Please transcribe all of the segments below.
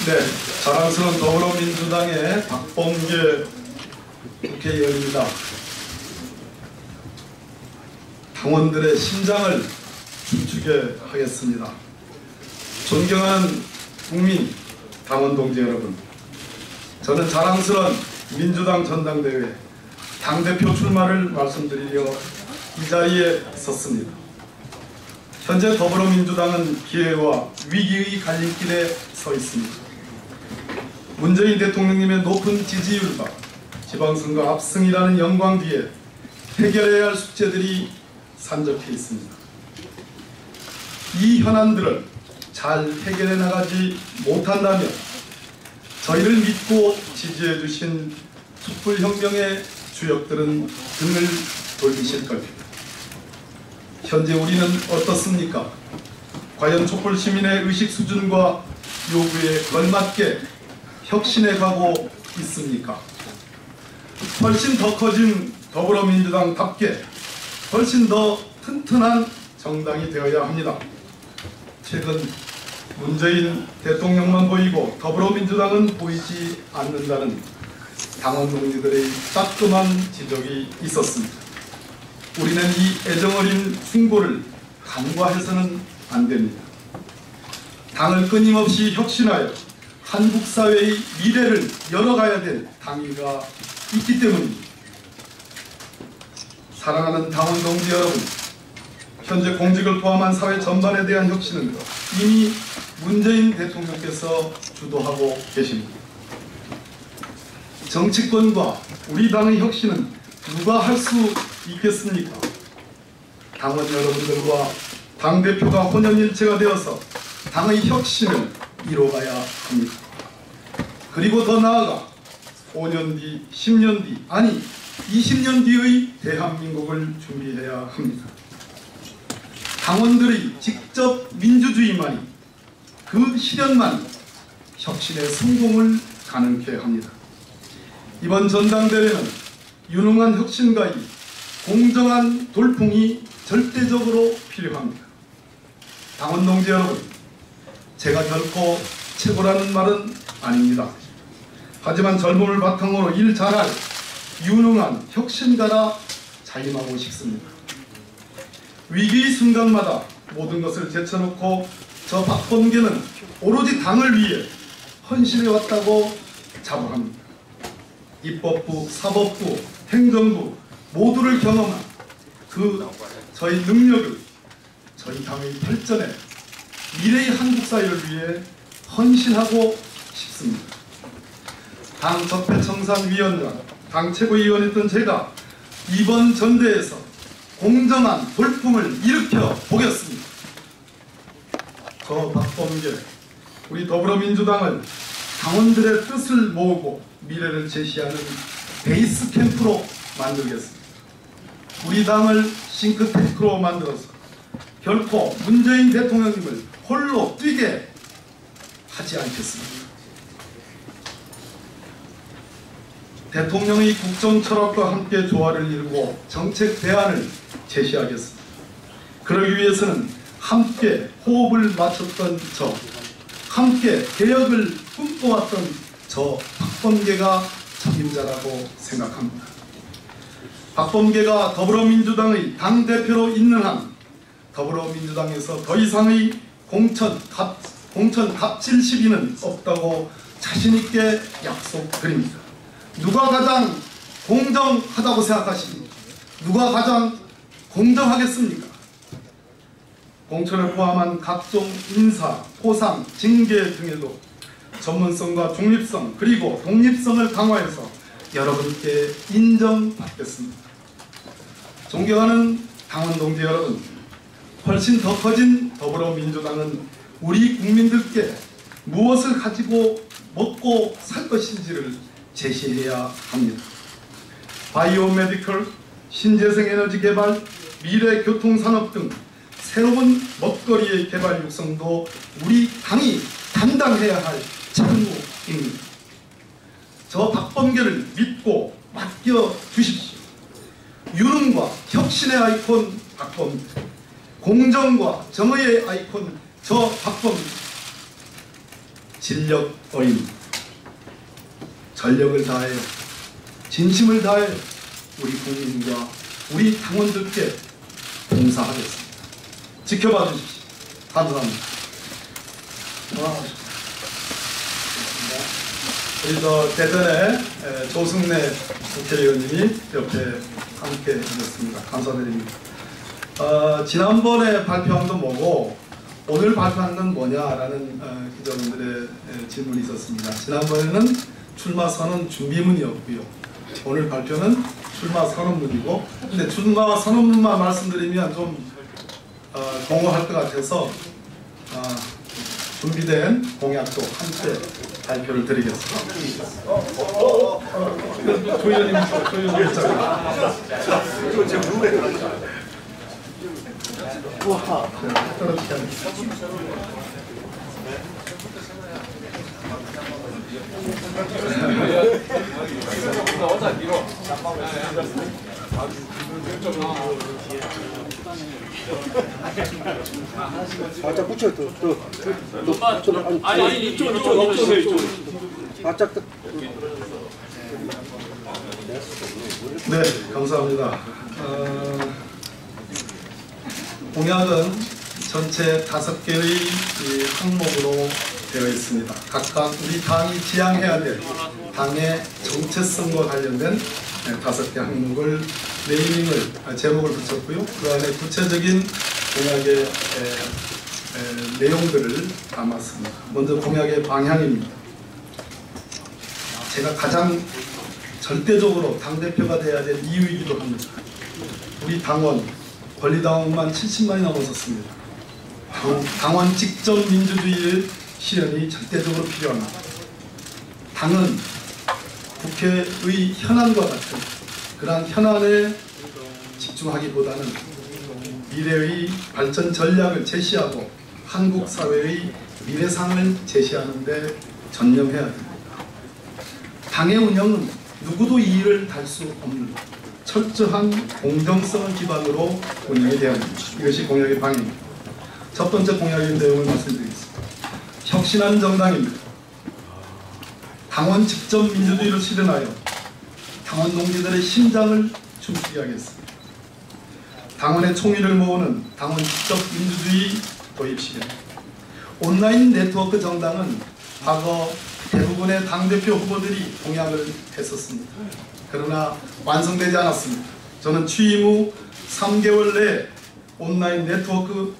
네, 자랑스러운 더불어민주당의 박범계 국회의원입니다. 당원들의 심장을 춤추게 하겠습니다. 존경하는 국민 당원 동지 여러분, 저는 자랑스러운 민주당 전당대회 당대표 출마를 말씀드리려 이 자리에 섰습니다. 현재 더불어민주당은 기회와 위기의 갈림길에 서 있습니다. 문재인 대통령님의 높은 지지율과 지방선거 압승이라는 영광 뒤에 해결해야 할 숙제들이 산적해 있습니다. 이 현안들을 잘 해결해 나가지 못한다면 저희를 믿고 지지해 주신 촛불혁명의 주역들은 등을 돌리실 겁니다. 현재 우리는 어떻습니까? 과연 촛불시민의 의식 수준과 요구에 걸맞게 혁신해 가고 있습니까? 훨씬 더 커진 더불어민주당답게 훨씬 더 튼튼한 정당이 되어야 합니다. 최근 문재인 대통령만 보이고 더불어민주당은 보이지 않는다는 당원 동지들의 따끔한 지적이 있었습니다. 우리는 이 애정어린 승부를 간과해서는 안 됩니다. 당을 끊임없이 혁신하여 한국 사회의 미래를 열어가야 될 당위가 있기 때문입니다. 사랑하는 당원 동지 여러분, 현재 공직을 포함한 사회 전반에 대한 혁신은 이미 문재인 대통령께서 주도하고 계십니다. 정치권과 우리 당의 혁신은 누가 할 수 있겠습니까? 당원 여러분들과 당대표가 혼연일체가 되어서 당의 혁신을 이뤄가야 합니다. 그리고 더 나아가 5년 뒤, 10년 뒤, 아니 20년 뒤의 대한민국을 준비해야 합니다. 당원들의 직접 민주주의만이, 그 실현만이 혁신의 성공을 가능케 합니다. 이번 전당대회는 유능한 혁신가의 공정한 돌풍이 절대적으로 필요합니다. 당원 동지 여러분, 제가 결코 최고라는 말은 아닙니다. 하지만 젊음을 바탕으로 일 잘할 유능한 혁신가라 자임하고 싶습니다. 위기의 순간마다 모든 것을 제쳐놓고 저 박범계는 오로지 당을 위해 헌신해왔다고 자부합니다. 입법부, 사법부, 행정부 모두를 경험한 그 저희 능력을 저희 당의 발전에, 미래의 한국 사회를 위해 헌신하고 싶습니다. 당 적폐청산위원장, 당 최고위원이었던 제가 이번 전대에서 공정한 돌풍을 일으켜 보겠습니다. 저 박범계, 우리 더불어민주당을 당원들의 뜻을 모으고 미래를 제시하는 베이스 캠프로 만들겠습니다. 우리 당을 싱크탱크로 만들어서 결코 문재인 대통령님을 홀로 뛰게 하지 않겠습니다. 대통령의 국정 철학과 함께 조화를 이루고 정책 대안을 제시하겠습니다. 그러기 위해서는 함께 호흡을 맞췄던 저, 함께 개혁을 꿈꿔왔던 저 박범계가 적임자라고 생각합니다. 박범계가 더불어민주당의 당대표로 있는 한 더불어민주당에서 더 이상의 공천 갑질 시비는 없다고 자신있게 약속드립니다. 누가 가장 공정하다고 생각하십니까? 누가 가장 공정하겠습니까? 공천을 포함한 각종 인사, 포상, 징계 등에도 전문성과 중립성 그리고 독립성을 강화해서 여러분께 인정받겠습니다. 존경하는 당원 동지 여러분, 훨씬 더 커진 더불어민주당은 우리 국민들께 무엇을 가지고 먹고 살 것인지를 제시해야 합니다. 바이오 메디컬, 신재생 에너지 개발, 미래 교통산업 등 새로운 먹거리의 개발 육성도 우리 당이 감당해야 할 책무입니다. 저 박범계를 믿고 맡겨주십시오. 유능과 혁신의 아이콘 박범계, 공정과 정의의 아이콘 저 박범계, 진력 어린 전력을 다해 진심을 다해 우리 국민과 우리 당원들께 봉사하겠습니다. 지켜봐 주십시오. 감사합니다. 우리 저 대전의 조승래 국회의원님이 옆에 함께 해주셨습니다. 감사드립니다. 지난번에 발표한 건 뭐고 오늘 발표한 건 뭐냐라는 기자분들의 질문이 있었습니다. 지난번에는 출마 선언 준비문이었고요. 오늘 발표는 출마 선언문이고, 근데 출마 선언문만 말씀드리면 좀 공허할 것 같아서 준비된 공약도 함께 발표를 드리겠습니다. 조 의원님, 바짝 붙여 아니 이쪽 바짝 네, 감사합니다. 공약은 전체 5개의 항목으로 되어 있습니다. 각각 우리 당이 지향해야 될 당의 정체성과 관련된 5개 항목을 네이밍을 제목을 붙였고요. 그 안에 구체적인 공약의 내용들을 담았습니다. 먼저 공약의 방향입니다. 제가 가장 절대적으로 당대표가 돼야 될 이유이기도 합니다. 우리 당원, 권리당원만 70만이 넘어섰습니다. 당원 직접 민주주의의 실현이 절대적으로 필요합니다. 당은 국회의 현안과 같은 그러한 현안에 집중하기보다는 미래의 발전 전략을 제시하고 한국 사회의 미래상을 제시하는 데 전념해야 됩니다. 당의 운영은 누구도 이의를 달 수 없는 철저한 공정성을 기반으로 운영이 되어야 합니다. 이것이 공약의 방향입니다. 첫 번째 공약의 내용을 말씀드리겠습니다. 혁신하는 정당입니다. 당원 직접 민주주의를 실현하여 당원 동지들의 심장을 춤추게 하겠습니다. 당원의 총의를 모으는 당원 직접 민주주의 도입 실현. 온라인 네트워크 정당은 과거 대부분의 당대표 후보들이 공약을 했었습니다. 그러나 완성되지 않았습니다. 저는 취임 후 3개월 내에 온라인 네트워크를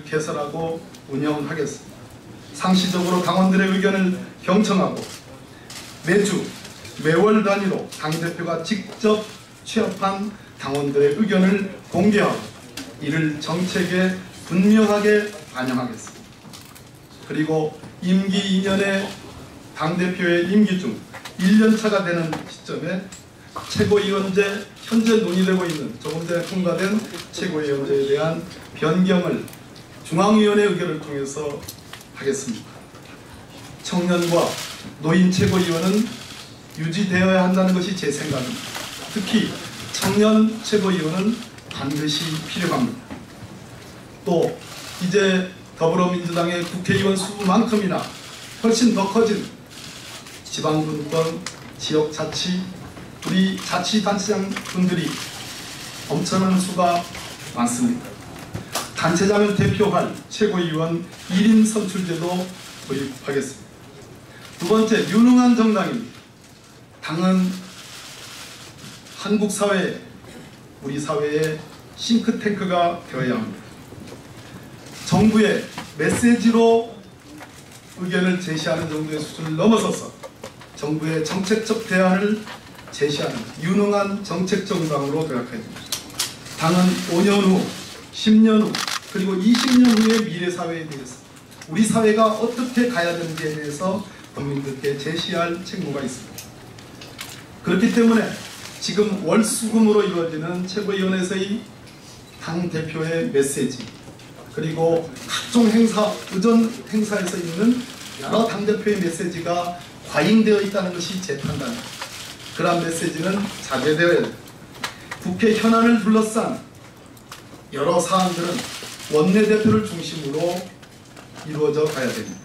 개설하고 운영하겠습니다. 상시적으로 당원들의 의견을 경청하고 매주, 매월 단위로 당대표가 직접 취합한 당원들의 의견을 공개하고 이를 정책에 분명하게 반영하겠습니다. 그리고 임기 2년의 당대표의 임기 중 1년차가 되는 시점에 최고위원제 현재 논의되고 있는 조금 전에 통과된 최고위원제에 대한 변경을 중앙위원회 의결을 통해서 하겠습니다. 청년과 노인 최고위원은 유지되어야 한다는 것이 제 생각입니다. 특히 청년 최고위원은 반드시 필요합니다. 또 이제 더불어민주당의 국회의원 수만큼이나 훨씬 더 커진 지방분권, 지역자치, 우리 자치단체장 분들이 엄청난 수가 많습니다. 단체장을 대표할 최고위원 1인 선출제도 도입하겠습니다. 두 번째, 유능한 정당입니다. 당은 한국 사회, 우리 사회의 싱크탱크가 되어야 합니다. 정부의 메시지로 의견을 제시하는 정도의 수준을 넘어서서 정부의 정책적 대안을 제시하는 유능한 정책 정당으로 도약해야 됩니다. 당은 5년 후, 10년 후, 그리고 20년 후의 미래 사회에 대해서 우리 사회가 어떻게 가야 되는지에 대해서 국민들께 제시할 책무가 있습니다. 그렇기 때문에 지금 월수금으로 이루어지는 최고위원회에서의 당대표의 메시지, 그리고 각종 행사, 의전 행사에서 있는 여러 당대표의 메시지가 과잉되어 있다는 것이 제 판단입니다. 그러한 메시지는 자제되어야 됩니다. 국회 현안을 둘러싼 여러 사안들은 원내대표를 중심으로 이루어져 가야 됩니다.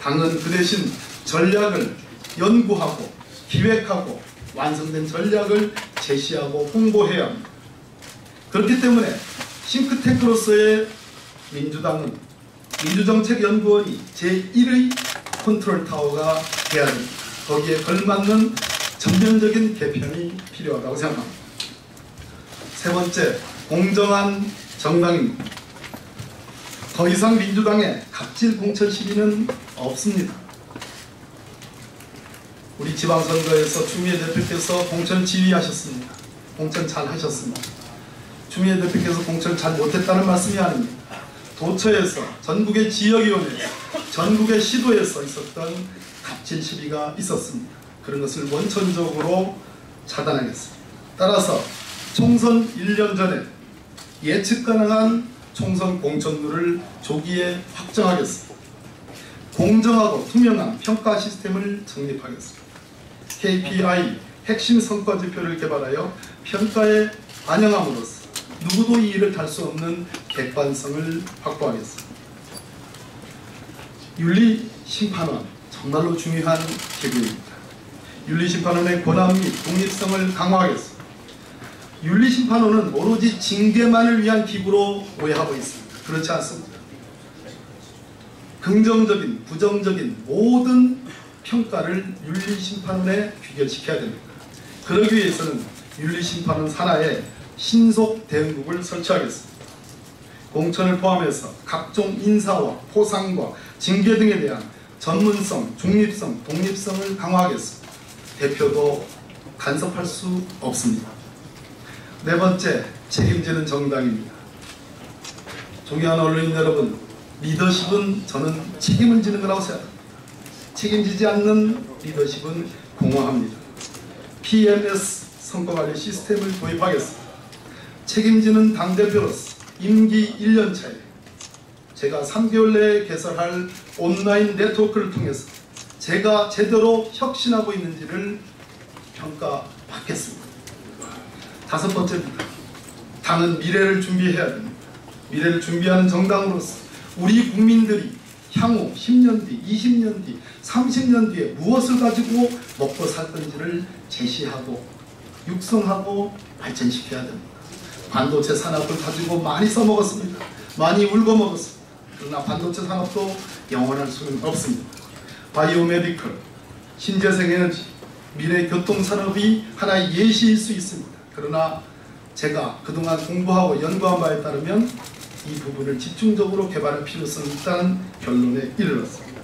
당은 그 대신 전략을 연구하고 기획하고 완성된 전략을 제시하고 홍보해야 합니다. 그렇기 때문에 싱크탱크로서의 민주당은 민주정책연구원이 제1의 컨트롤타워가 돼야 됩니다. 거기에 걸맞는 전면적인 개편이 필요하다고 생각합니다. 세 번째, 공정한 정당입니다. 더 이상 민주당에 갑질 공천 시비는 없습니다. 우리 지방선거에서 추미애 대표께서 공천 지휘하셨습니다. 공천 잘 하셨습니다. 추미애 대표께서 공천 잘 못했다는 말씀이 아닙니다. 도처에서, 전국의 지역위원회에서, 전국의 시도에서 있었던 갑질 시비가 있었습니다. 그런 것을 원천적으로 차단하겠습니다. 따라서 총선 1년 전에 예측 가능한 총선 공천률을 조기에 확정하겠습니다. 공정하고 투명한 평가 시스템을 정립하겠습니다. KPI 핵심 성과 지표를 개발하여 평가에 반영함으로써 누구도 이의를 탈 수 없는 객관성을 확보하겠습니다. 윤리심판원 정말로 중요한 기구입니다. 윤리심판원의 권한 및 독립성을 강화하겠습니다. 윤리심판원은 오로지 징계만을 위한 기구로 오해하고 있습니다. 그렇지 않습니다. 긍정적인, 부정적인 모든 평가를 윤리심판원에 귀결시켜야 됩니다. 그러기 위해서는 윤리심판원 산하에 신속 대응국을 설치하겠습니다. 공천을 포함해서 각종 인사와 포상과 징계 등에 대한 전문성, 중립성, 독립성을 강화하겠습니다. 대표도 간섭할 수 없습니다. 네 번째, 책임지는 정당입니다. 존경하는 언론인 여러분, 리더십은 저는 책임을 지는 거라고 생각합니다. 책임지지 않는 리더십은 공허합니다. PMS 성과관리 시스템을 도입하겠습니다. 책임지는 당대표로서 임기 1년차에 제가 3개월 내에 개설할 온라인 네트워크를 통해서 제가 제대로 혁신하고 있는지를 평가받겠습니다. 다섯 번째입니다. 당은 미래를 준비해야 됩니다. 미래를 준비하는 정당으로서 우리 국민들이 향후 10년 뒤, 20년 뒤, 30년 뒤에 무엇을 가지고 먹고 살 건지를 제시하고 육성하고 발전시켜야 됩니다. 반도체 산업을 가지고 많이 써먹었습니다. 많이 울고먹었습니다. 그러나 반도체 산업도 영원할 수는 없습니다. 바이오메디컬, 신재생에너지, 미래 교통산업이 하나의 예시일 수 있습니다. 그러나 제가 그동안 공부하고 연구한 바에 따르면 이 부분을 집중적으로 개발할 필요성이 있다는 결론에 이르렀습니다.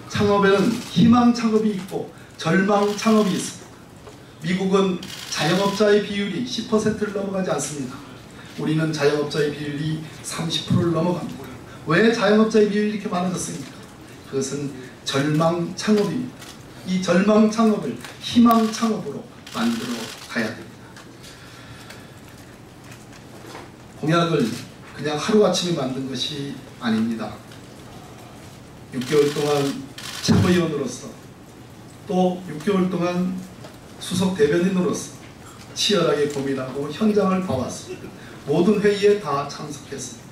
창업에는 희망 창업이 있고 절망 창업이 있습니다. 미국은 자영업자의 비율이 10%를 넘어가지 않습니다. 우리는 자영업자의 비율이 30%를 넘어갑니다. 왜 자영업자의 비율이 이렇게 많아졌습니까? 그것은 절망 창업입니다. 이 절망 창업을 희망 창업으로 만들어 가야 됩니다. 공약을 그냥 하루아침에 만든 것이 아닙니다. 6개월 동안 최고위원으로서 또 6개월 동안 수석 대변인으로서 치열하게 고민하고 현장을 봐왔습니다. 모든 회의에 다 참석했습니다.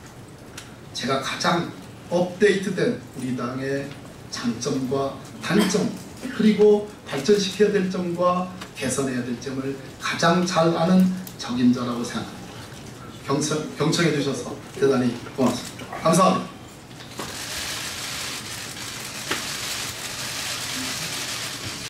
제가 가장 업데이트된 우리 당의 장점과 단점, 그리고 발전시켜야 될 점과 개선해야 될 점을 가장 잘 아는 적임자라고 생각합니다. 경청해 주셔서 대단히 고맙습니다. 감사합니다.